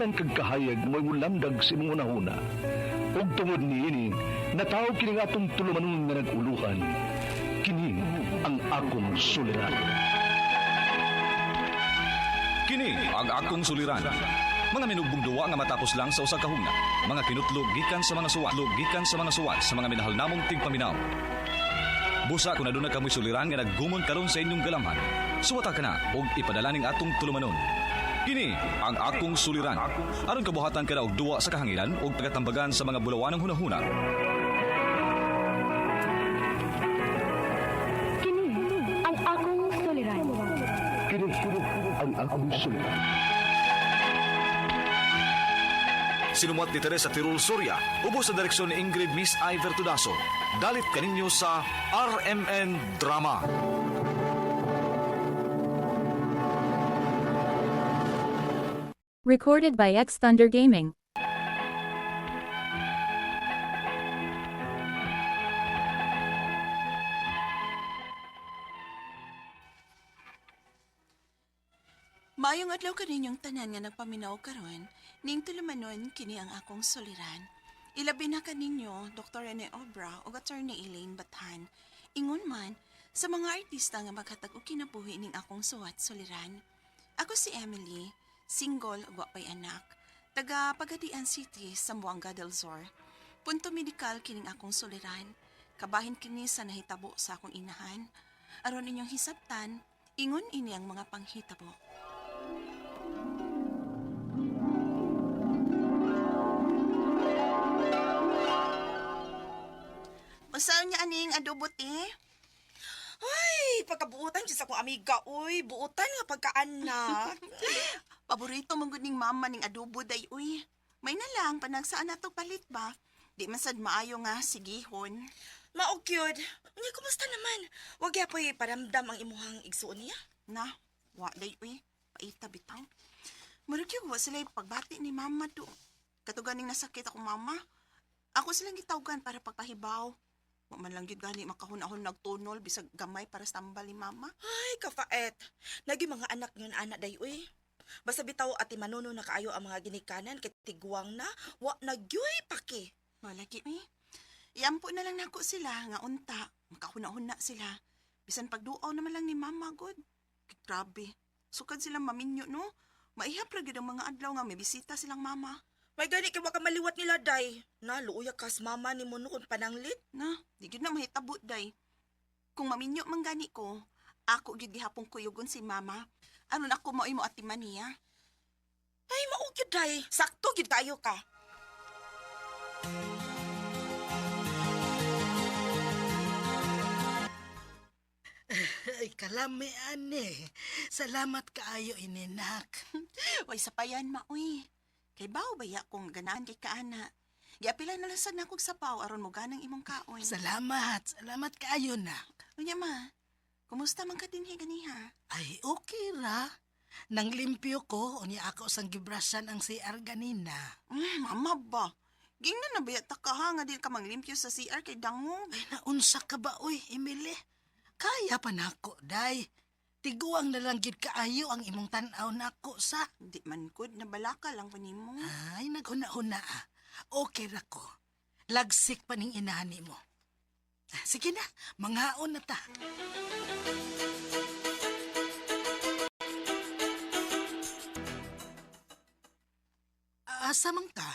kinahanglan kag kahayag mo'y mulamdag si mong unahuna. Ug tungod niini, natawag kini nga atong tulumanon nga nag-uluhan. Kini ang akong suliran. Kini ang akong suliran. Mga minugbong duwa nga matapos lang sa usa ka hugna. Mga kinutlog gikan sa mga suwat, sa mga minahal namong tigpaminaw. Busa kung aduna kamoy suliran nga naggumon karon sa inyong galamhan, suwata ka na og ipadala ning atong tulumanon. Kini ang akong suliran. Aron kabuhatan ka na og duwa sa kahanginan og pagatambagan sa mga bulawanong hunahuna. Kini ang akong suliran. Kini ang akong suliran. Sinumat ni Teresa Tirul Soria, ubos sa direksyon ni Ingrid Miss Iver Tudaso. Dalit kaninyo sa RMN Drama. Recorded by X Thunder Gaming. Mayong adlaw kaninyong tanan nga nagpaminaw karon, ning tulumanon kini ang akong suliran. Ilabi na kaninyo, Dr. Rene Obra o Attorney Elaine Bathan. Ingon man, sa mga artista nga maghatag og kinabuhi ning akong suwat suliran. Ako si Emily, single ug wa pay anak, taga Pagadian City, Zamboanga del Sur. Punto medikal kining akong suliran. Kabahin kini sa nahitabo sa akong inahan. Aron inyong hisabtan, ingon ini ang mga panghitabo. Saan niya aning adobot eh? Ay, pagkabuutan siya sa akong amiga, uy. Buutan nga pagkaanak. Paborito mong ning mama ning adobo day uy. May na lang panagsaan nato palit ba? Di man sad maayo nga sigihon. Maog yun. Unya, kumusta naman? Wag ya po'y paramdam ang imuhang igsuon niya. Na, wa day uy. Paita bitaw. Murag wa sila pagbati ni mama do. Katugan ning nasakit akong mama. Ako silang gitawgan para pagpahibaw. Wa man lang gyud gani makahun-ahon nagtunol bisag gamay para sa tambal ni mama. Ay, kafaet. Lagi mga anak yun, anak day, uy. Basta bitaw ati manuno na kaayo ang mga ginikanan kay tiguang na, wa nagyoy paki. Wala gi uy. Iampo na lang nako sila nga unta. Makahun-ahon na sila. Bisan pagduaw naman lang ni mama god. Grabe. Sukad silang maminyo no. Maihap ra gyud ang mga adlaw nga may bisita silang mama. May gani kay waka maliwat nila, day. Na, luuya kas mama ni mo noon pananglit. Na, di gyud na mahitabo day. Kung maminyo man gani ko, ako gyud gihapon kuyugon si mama. Aron ako mao imo atiman niya. Ay, maog yun, day. Sakto yun tayo ka. Ay, kalami, ane. Salamat kaayo, ininak. Way sapayan maoy. Kay bao baya kung ganaan kay kaana. Giapilay na lang sad nakog sapaw aron mo ganang imong kaon. Salamat kaayo na. Unya ma, kumusta man ka dinhi ganiha? Ay, okay ra. Nang limpyo ko, unya ako sang gibrasan ang CR ganina. Mama ba? Gingnan na bayat ka ha nga di ka manglimpyo sa CR kay dangog. Ay, naunsa ka ba, uy, Emily? Kaya pa nako, day. Tiguang na lang gid kaayo ang imong tan-aw nako sa. Di man gud na balaka lang pa nimo. Ay, naghuna-huna. Okay ra ko. Lagsik pa ning inani mo. Sige na, manghaon na ta. Asa man ka?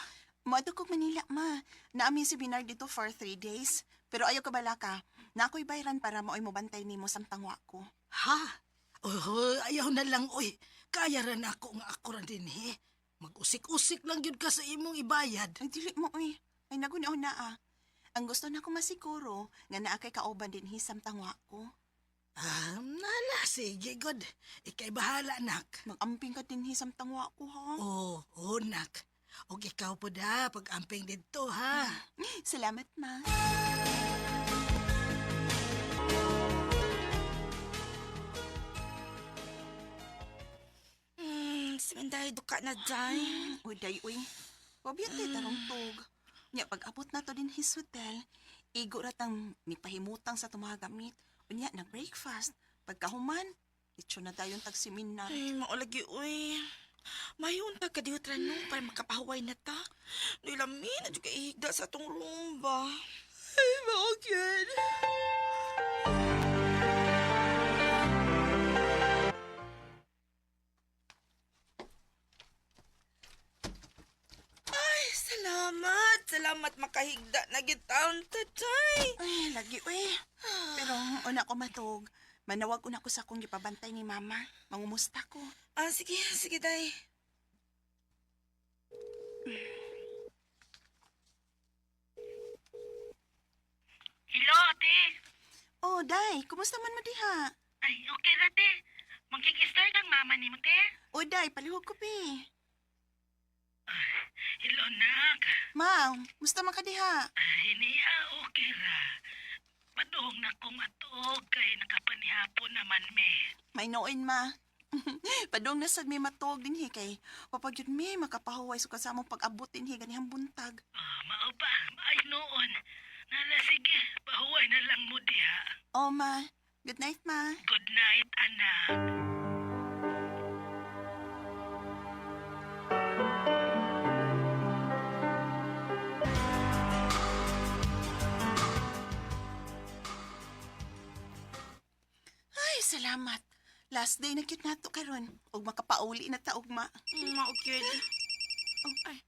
Moadto ko Manila ma. Naami si Binar dito for 3 days. Pero ayaw ka balaka. Na ako'y bayran para maoy mo bantay nimo samtang wa ko. Ha? Oh, ayaw na lang, oy. Kaya rin ako nga ako rin din, he. Mag-usik-usik lang yun ka sa imong ibayad. Ay dili mo oy. Ay nagunaw na ah. Ang gusto na ko masiguro nga naa kay kauban din samtang wa ko. Nala, sige, God. Ika'y bahala, nak. Mag-amping ka din samtang wa ko ha. Oo, nak. O ikaw po da, pag-amping dito, ha? Salamat ma. Simanday, duka na, day. Uy day uy. Wabiyate tarong tog. Nya pag-abot na to din his hotel, igo ratang nipahimutang sa tumaga gamit. Unya nag-breakfast. Pagkahuman, itso na tayong tagseminar. Ay, maulagi, uy. Mayon ta kadiyo no para makapahuway na ta. Nilami na juga ihigda sa atong rumba. Ay, bakit? Ay, salamat. Salamat makahigda na gitaon tatay. Ay, lagi, uy. Pero una ko matog. Manawag una ko sa akong gipabantay ni mama. Mangumusta ko. Ah, sige, sige, day. Hello, ate. Oh, Day, kumusta man mo diha? Ay, okay ra, te. Magkikistar kang mama ni mo, te. Oh, Day, palihog ko, pi. Hello, nak. Ma, musta man ka diha? Ay, niya, okay ra. Padung na kong atog kay nakapanihapon naman, me. May noon, ma. Padong na sad may matog din hi kay papagyud mi makapahuway sa kasama pag-abot din hi ganihang buntag. Oh, mao ba? Ay, noon. Nala, sige. Pahuway na lang mo diha. Oh, ma. Good night, ma. Good night, anak. Ay, salamat. Last day na cute nato karon. Og makapauli na ta ugma. Maugid. Oh, ay.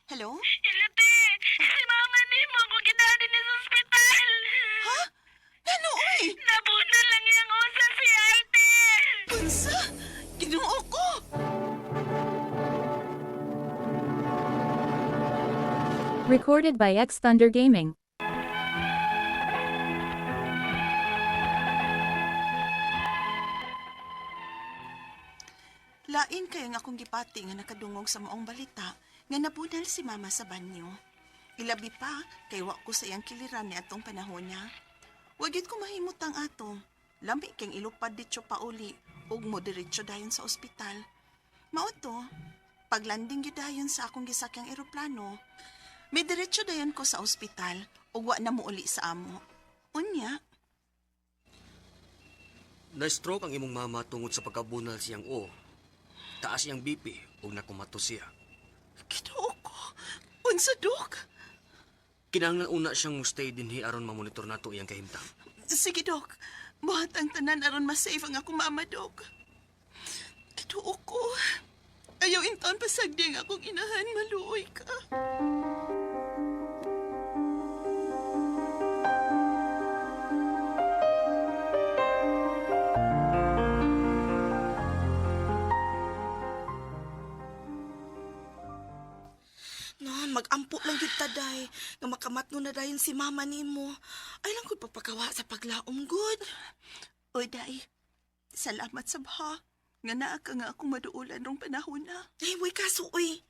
Hello? Hello, te. Si mama ni mo kung ginadin ni sa ospital. Ha? Ano, uy? Nabuna lang yung usa si ate. Unsa? Ginoo ko. Recorded by X Thunder Gaming. Lain kayo nga akong gipati nga nakadungog sa maong balita nga nabunal si mama sa banyo. Ilabi pa kay wa ko sa iyang kiliran ni atong panahon niya. Wagit ko mahimutang ato. Lambi keng ilupad ditso pauli ug mo diretso dayon sa ospital. Mao to, paglanding gyud dayon sa akong gisakyang eroplano, may diretso dayon ko sa ospital ug wa na mo uli sa amo. Unya, Na-stroke ang imong mama tungod sa pagkabunal siyang o. Taas iyang BP ug nakumato siya. Ginoo ko. Unsa, Dok? Kinahanglan una siyang mustay dinhi aron mamonitor nato iyang kahimtang. Sige, Dok. Buhat ang tanan aron ma-save ang akong mama, Dok. Ginoo ko. Ayaw inton pasagdi ang akong inahan, maluoy ka. Non, mag-ampo lang yun taday. Nga makamatno na dayon si mama nimo. Ay lang ko pagpakawa sa paglaom good. Oy, Day. Salamat sa baha. Nga naa ka nga akong maduulan rong panahon na. Ay, way kaso, uy.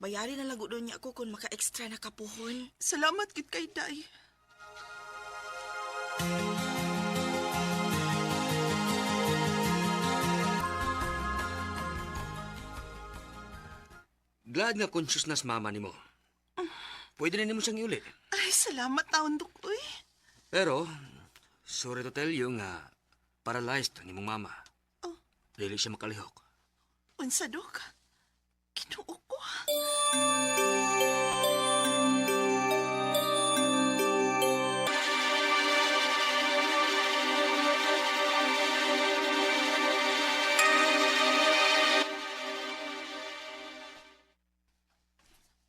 Bayari na lago doon niya ako kung maka-extra na kapuhon. Salamat gid kay Day. Glad nga consciousness mama nimo. Pwede na nimo siyang iulit. Ay, salamat taon, Dok. Uy. Pero, sorry to tell you nga paralyzed ni mong mama. Oh. Dili siya makalihok. Unsa, Dok? Ginoo ko.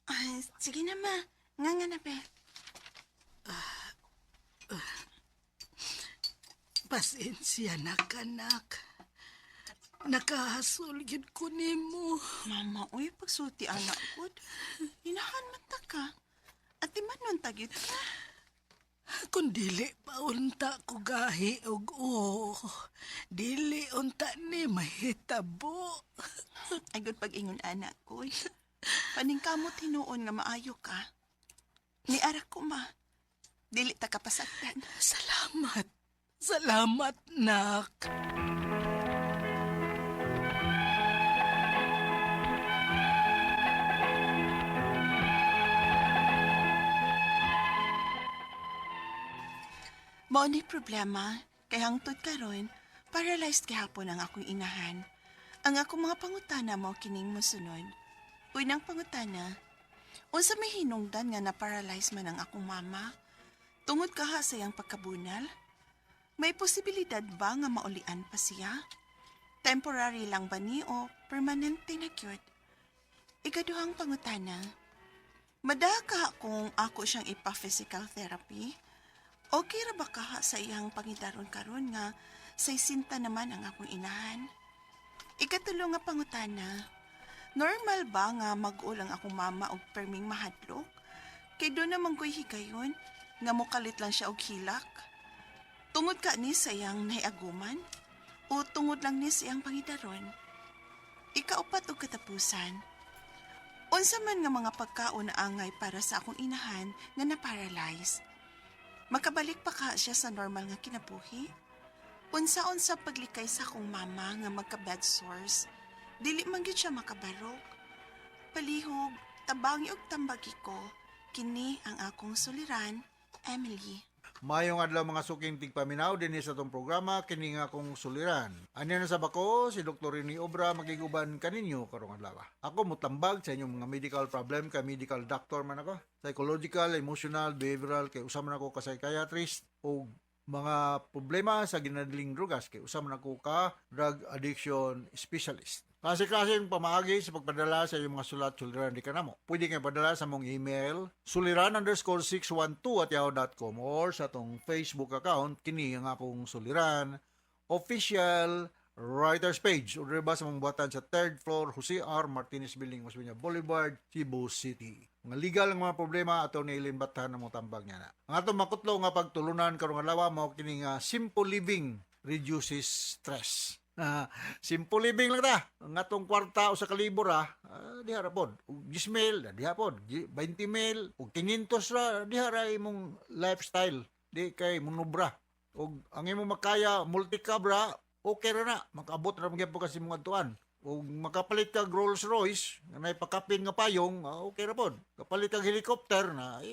Ay, sige na, ma. Nga na, pe. Pasensya na kanak. Nakahasol yun ko nimo. Mama, uy, pagsulti anak ko. Inahan man ta ka. At imanon tagit ka. Kung dili pa unta ko gahi og dili unta ni mahitabo. Ay, good pag-ingon anak ko. Paningkamot hinuon nga maayo ka. Ni arak ko, ma. Dili ta kapasagdan. Salamat. Salamat, nak. Mao ni problema, kay hangtod karon, paralyzed gihapon ang akong inahan. Ang ako mga pangutana mo kining mosunod. Unang pangutana, unsa may hinungdan nga na-paralyze man ang akong mama? Tungod kaha sa iyang pagkabunal? May posibilidad ba nga maulian pa siya? Temporary lang ba ni o permanente na gyud? Ikaduhang pangutana, madaha ka kung ako siyang ipa-physical therapy? Okay ra ba kaha sa iyang pangidaron karon nga sa isinta naman ang akong inahan? Ikatulo nga pangutana, normal ba nga mag-ulang akong mama og perming mahadlok? Kay doon naman ko'y higayon nga mukalit lang siya og hilak? Tungod ka ni sa iyang nahiaguman? O tungod lang ni sa iyang pangidaron? Ikaupat og katapusan, unsa man nga mga pagkaon na angay para sa akong inahan nga na-paralyze? Makabalik pa ka siya sa normal nga kinabuhi? Unsa-unsa paglikay sa akong mama nga magka-bed sores, dili man gyud siya makabarog. Palihog, tabangi og tambagi ko, kini ang akong suliran, Emily. Mayong adlaw mga suking tigpaminaw din sa itong programa kini nga akong suliran. Anya na sa bako si Dr. Rene Obra magiguban kaninyo karong adlaw. Ako mutambag sa inyong mga medical problem kay medical doctor man ako. Psychological, emotional, behavioral kay usa man ako ka psychiatrist o mga problema sa ginadling drugas kay usa man ako ka drug addiction specialist. Klase-klaseng pamaagi sa pagpadala sa iyong mga sulat suliran di kanamo. Pwede kayo padala sa mong email suliran_612@yahoo.com or sa tong Facebook account kini ang akong suliran official writers page o ba sa mong buhatan sa 3rd floor Jose R. Martinez Building, Osmeña Boulevard, Cebu City. Mga legal ng mga problema ato ni ilimbatahan ng mga tambag niya na. Ang atong makutlo nga pagtulunan karong adlaw mao kini nga simple living reduces stress. Simple living lang ta. Ang atong kwarta o sa kalibor diha ra pod. 10 mil, diha pod. 20 mil, o 500 ra, diha ra imong lifestyle. Di kay munubra. O ang imong makaya multi-cabra, okay ra na. Makaabot ra magyud po kasi mga tuan. O makapalit kag Rolls Royce, nga naipakapin nga payong, okay ra pod. Kapalit kag helicopter na,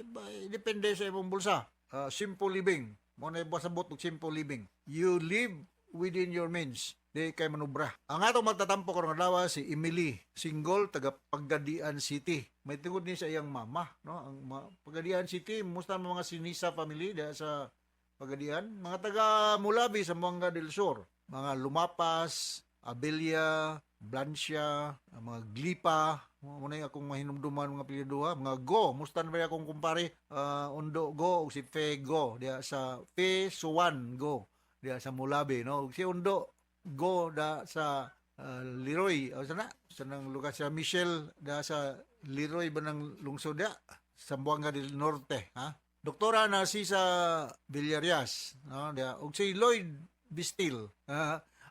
depende sa imong bulsa. Simple living. Mo na ibasabot og simple living. You live within your means. Di kay manubra. Ang atong magtatampo karong adlaw si Emily, single, taga Pagadian City. May tungod ni sa iyang mama, no? Ang Pagadian City, musta mga Sinisa family da sa Pagadian, mga taga Mulabi sa Buanga del Sur, mga Lumapas, Abelia, Blancia, mga Glipa, muna yung akong mahinumduman mga apelyido, mga Go, musta na ba akong kumpare, Undo Go, si Fe Go, diya sa Fe Suwan Go, diya sa Mulabi, no? Si Undo Go da sa Leroy, o sana nang lugar sa Michelle da sa Leroy ba ng lungsod da sa Buanga del Norte, ha? Doktora na si sa Villarias, no? Da og si Lloyd Bistil,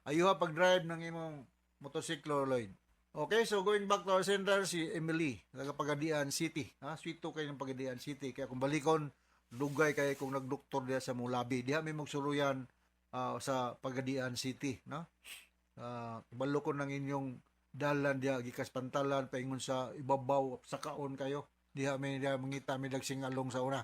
ayuha pag-drive ng imong motosiklo, Lloyd. Okay, so going back to our center, si Emily, taga Pagadian City, ha? Sweeto kay ng Pagadian City, kaya kung balikon dugay kay kung nagdoktor diha sa Mulabi, diha may magsuluyan sa Pagadian City, no? Balo ko ng inyong dalan diha gikas pantalan paingon sa ibabaw sa kaon kayo. Diha may mangita may dagsing along sa una.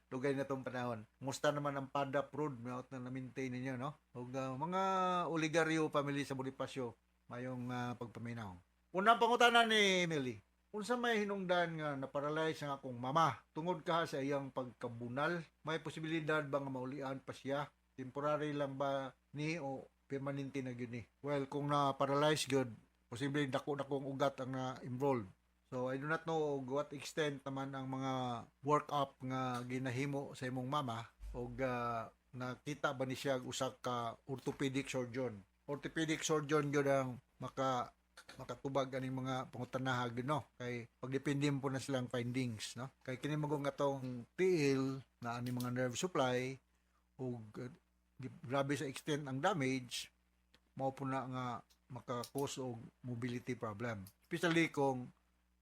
Dugay na tong panahon. Musta naman ang Padap Road, may out na na-maintain ninyo, no? Ug mga oligaryo family sa Bonifacio mayong pagpaminaw. Unang pangutana ni Emily, unsa may hinungdan nga na-paralyze ang akong mama tungod ka sa iyang pagkabunal? May posibilidad ba nga maulian pa siya? Temporary lang ba ni o permanente na gyud ni? Well, kung na-paralyze gyud, posible dako-dakong ugat ang na-involved. So, I do not know what extent naman ang mga work-up nga ginahimo sa imong mama o nakita ba ni siya usak ka orthopedic surgeon. Orthopedic surgeon gyud ang makatubag aning mga pangutanahag gyud, no? Kay pagdepende po na silang findings, no? Kay kini magong atong tiil na ani mga nerve supply o grabe sa extent ang damage, mao po na nga maka-cause og mobility problem. Especially kung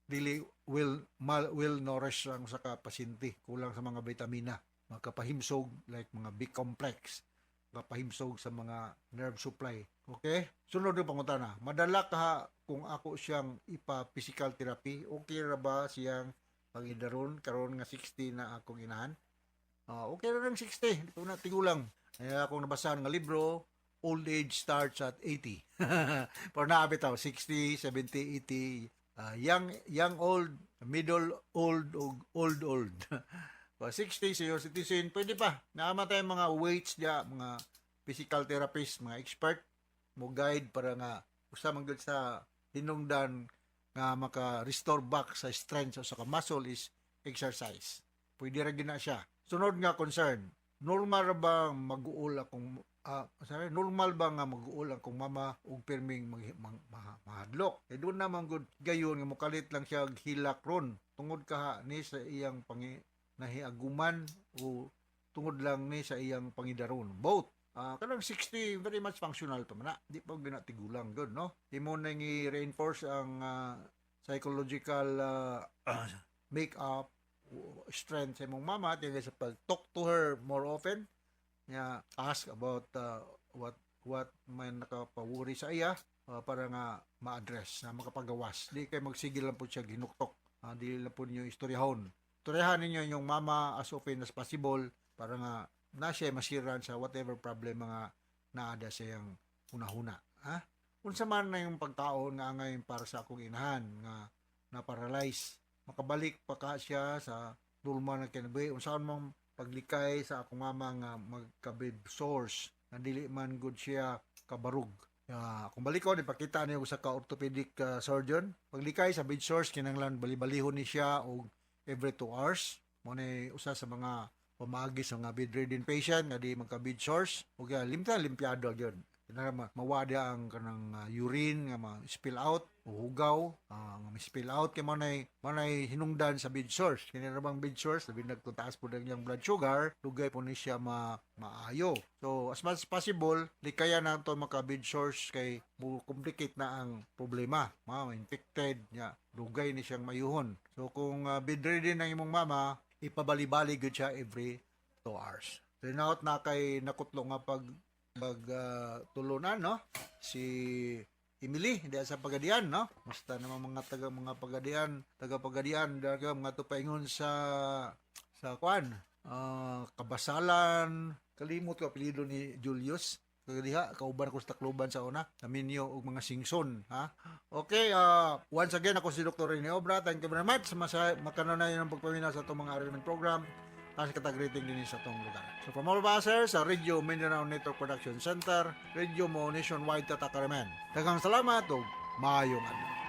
dili will nourish ang sa pasyente, kulang sa mga vitamina, makapahimsog like mga B-complex, makapahimsog sa mga nerve supply. Okay? Sunod yung pangutana, madala ka kung ako siyang ipa-physical therapy, okay ra ba siyang pangidaron karon nga 60 na akong inahan? Okay ra ng 60, ito na tigulang. Kaya akong nabasahan nga libro, old age starts at 80. Pero naabit ako, 60, 70, 80, young old, middle old, old. 60, senior citizen, pwede pa. Naama tayong mga weights diya, mga physical therapist, mga expert, mo guide para nga, usa man gud sa hinungdan nga maka-restore back sa strength o sa muscle is exercise. Pwede ra gina siya. Sunod nga concern, normal ra ba mag-uol akong normal ba nga mag-uol akong mama og pirming mahadlok? Doon naman gud gayon nga mukalit lang siya og hilak ron tungod kaha ni sa iyang nahiaguman o tungod lang ni sa iyang pangidaron. Both. Kanang 60 very much functional pa man. Di pa ginatigulang good, no? Imo na i-reinforce ang psychological make-up strength sa imong mama tingay sa pag-talk to her more often. Ask about what may nakapawuri sa iya para nga ma-address, na makapagawas. Di kay magsigil lang po siya ginuktok. Di lang po ninyo istoryahon. Istoryahan ninyo yung mama as often as possible para nga na siya masiran sa whatever problem mga naada sa iyang hunahuna. Unsa man na yung pagtaon nga ngayon para sa akong inahan nga na-paralyze. Makabalik pa ka siya sa dulma na kinabuhi. Unsaon mong paglikay sa akong mama nga magka-bed sores. Nandili man good siya kabarug. Kung balik ko, ipakita niyo sa ka-orthopedic surgeon. Paglikay sa bed sores, kinanglan bali-balihon ni siya o every 2 hours. Muna usa sa mga pamagi sa mga bedridden patient nga di magka-bed sores. O kaya limpyado yun. Mawada ang kanang urine nga ma-spill out o hugaw nga ma-spill out kay manay hinungdan sa bed sores. Kini ra bang bed sores labi nagtutaas po yung blood sugar, lugay po ni siya maayo. So as much as possible, di kaya na to maka-bed sores kay mo complicate na ang problema. Infected nya, lugay ni siyang mayuhon. So kung bedridden ang imong mama, ipabali-bali gud siya every 2 hours. Turn out na kay nakutlo nga tulunan, no? Si Emily, hindi sa Pagadian, no? Basta naman mga taga-Pagadian, mga tupaingon sa Kabasalan, kalimot ko apelyido ni Julius. Kagadiha, kauban ko sa Tacloban sa una, Aminyo og mga singson, ha? Okay, once again, ako si Dr. Rene Obra. Thank you very much. Makananay ng pagpamina sa itong mga arrangement program. Tapos katag-rating din sa itong lugar. So from all of us here sa Radio Mindanao Network Production Center, Radio Mo Nationwide Tatakaremen. Daghang salamat o maayong adlaw.